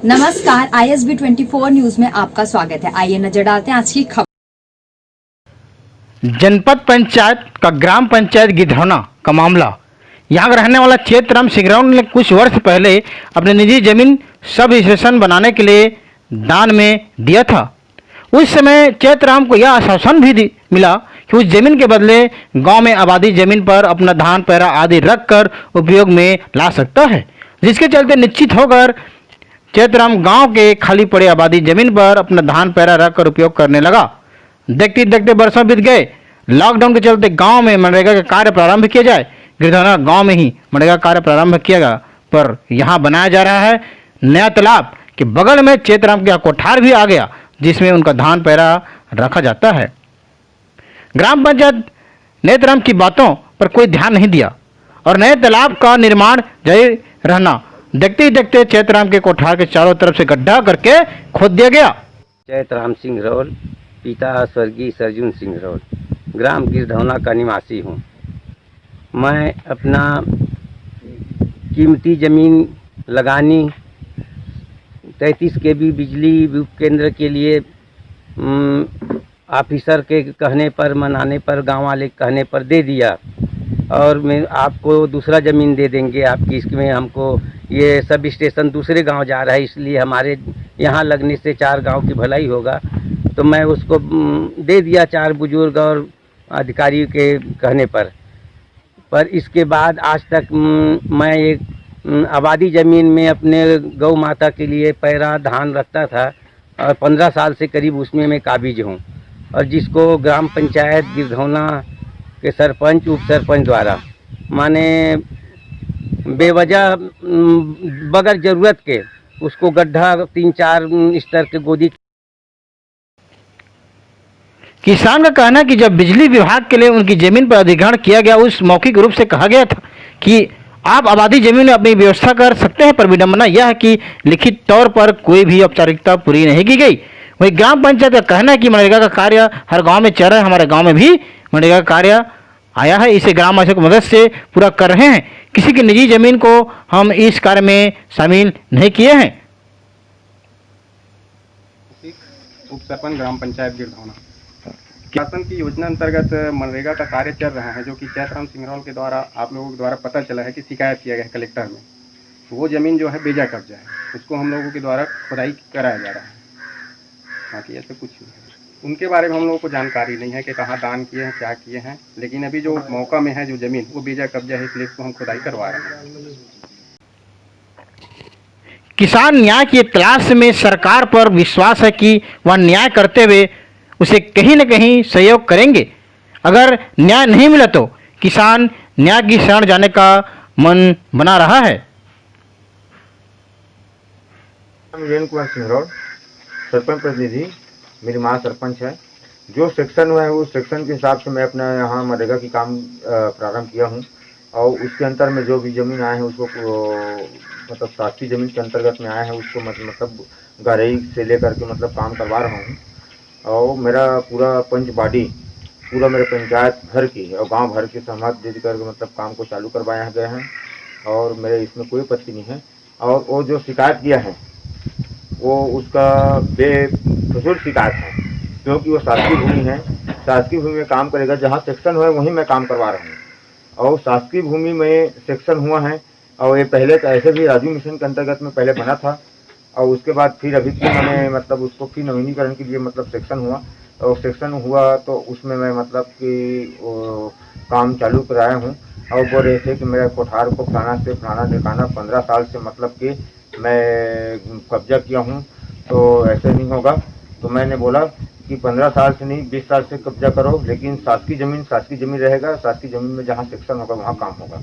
नमस्कार, ISB 24 news में आपका स्वागत है। आइए नजर डालते हैं आज की खबर। जनपद पंचायत का ग्राम पंचायत गिधौना का मामला। यहाँ का रहने वाला चेतराम सिंगरौल ने कुछ वर्ष पहले अपनी निजी जमीन सब स्टेशन बनाने के लिए दान में दिया था। उस समय चेतराम को यह आश्वासन भी मिला कि उस जमीन के बदले गांव में आबादी जमीन पर अपना धान पैरा आदि रखकर उपयोग में ला सकता है, जिसके चलते निश्चित होकर चेतराम गांव के खाली पड़े आबादी जमीन पर अपना धान पैरा रखकर उपयोग करने लगा। देखते देखते वर्षों बीत गए। लॉकडाउन के चलते गांव में मनरेगा का कार्य प्रारंभ किया जाए। गिरधौना गांव में ही मनरेगा कार्य प्रारंभ किया गया, पर यहां बनाया जा रहा है नया तालाब के बगल में चेतराम का कोठार भी आ गया, जिसमें उनका धान पैरा रखा जाता है। ग्राम पंचायत नेतराम की बातों पर कोई ध्यान नहीं दिया और नए तालाब का निर्माण जारी रहना। देखते ही देखते चेतराम के कोठार के चारों तरफ से गड्ढा करके खोद दिया गया। चेतराम सिंगरौल, पिता स्वर्गीय अर्जुन सिंगरौल, ग्राम गिरधौना का निवासी हूँ। मैं अपना कीमती ज़मीन लगानी 33 kV बिजली केंद्र के लिए ऑफिसर के कहने पर, मनाने पर, गांव वाले कहने पर दे दिया और मैं आपको दूसरा ज़मीन दे देंगे आपकी। इसमें हमको ये सब स्टेशन दूसरे गांव जा रहा है, इसलिए हमारे यहाँ लगने से 4 गांव की भलाई होगा। तो मैं उसको दे दिया 4 बुजुर्ग और अधिकारी के कहने पर इसके बाद आज तक मैं एक आबादी ज़मीन में अपने गौ माता के लिए पैरा धान रखता था और 15 साल से करीब उसमें मैं काबिज हूँ। और जिसको ग्राम पंचायत गिरधौना के सरपंच, उप सरपंच द्वारा माने बेवजह बगैर ज़रूरत के उसको गड्ढा 3-4 स्तर के गोदी। किसान का कहना है कि जब बिजली विभाग के लिए उनकी जमीन पर अधिग्रहण किया गया, उस मौखिक रूप से कहा गया था कि आप आबादी जमीन में अपनी व्यवस्था कर सकते हैं, पर विडंबना यह है कि लिखित तौर पर कोई भी औपचारिकता पूरी नहीं की गई। वही ग्राम पंचायत का कहना है कि मनरेगा का कार्य हर गांव में चल रहा है। हमारे गांव में भी मनरेगा का कार्य आया है, इसे ग्राम वासियों की मदद से पूरा कर रहे हैं। किसी की निजी जमीन को हम इस कार्य में शामिल नहीं किए हैं। उप सरपंच ग्राम पंचायत गिरधौना शासन की योजना अंतर्गत मनरेगा का कार्य चल रहा है, जो कि चेतराम सिंगरौल के द्वारा आप लोगों के द्वारा पता चला है कि शिकायत किया गया है कलेक्टर में। वो ज़मीन जो है बेजा कब्जा है, उसको हम लोगों के द्वारा खुदाई कराया जा रहा है। बाकी ऐसे कुछ नहीं है। उनके बारे में हम लोगों को जानकारी नहीं है कि कहाँ दान किए हैं, क्या किए हैं, लेकिन अभी जो मौका में है जो ज़मीन वो बेजा कब्जा है, इसलिए इसको हम खुदाई करवा रहे हैं। किसान न्याय की तलाश में सरकार पर विश्वास है कि वह न्याय करते हुए उसे कहीं न कहीं सहयोग करेंगे। अगर न्याय नहीं मिला तो किसान न्याय की शरण जाने का मन बना रहा है। वीरेंद्र कुमार सिंगरौल, सरपंच प्रतिनिधि, मेरी माँ सरपंच है। जो सेक्शन हुआ है उस सेक्शन के हिसाब से मैं अपना यहाँ मनरेगा की काम प्रारंभ किया हूँ और उसके अंतर में जो भी ज़मीन आए हैं उसको मतलब शासकीय ज़मीन के अंतर्गत में आए हैं उसको मतलब गहराई से लेकर के मतलब काम करवा रहा हूँ। और मेरा पूरा पंच बॉडी पूरा मेरे पंचायत भर की और गांव भर की सहमत दे करके मतलब काम को चालू करवाया गया है और मेरे इसमें कोई आपत्ति नहीं है। और वो जो शिकायत किया है वो उसका बेफजूल शिकायत है, क्योंकि वो शासकीय भूमि है। शासकीय भूमि में काम करेगा, जहाँ सेक्शन हुआ है वहीं मैं काम करवा रहा हूँ। और शासकीय भूमि में सेक्शन हुआ है और ये पहले तो ऐसे भी राजीव मिशन के अंतर्गत में पहले बना था और उसके बाद फिर अभी फिर मैंने मतलब उसको फिर नवीनीकरण के लिए मतलब सेक्शन हुआ और सेक्शन हुआ तो उसमें मैं मतलब कि काम चालू कराया हूँ। और बोल रहे थे कि मेरा कोठार को फलाना से फलाना ठिकाना 15 साल से मतलब कि मैं कब्जा किया हूँ, तो ऐसे नहीं होगा। तो मैंने बोला कि 15 साल से नहीं 20 साल से कब्जा करो, लेकिन शासकीय ज़मीन रहेगा। शासकीय ज़मीन में जहाँ सेक्शन होगा वहाँ काम होगा।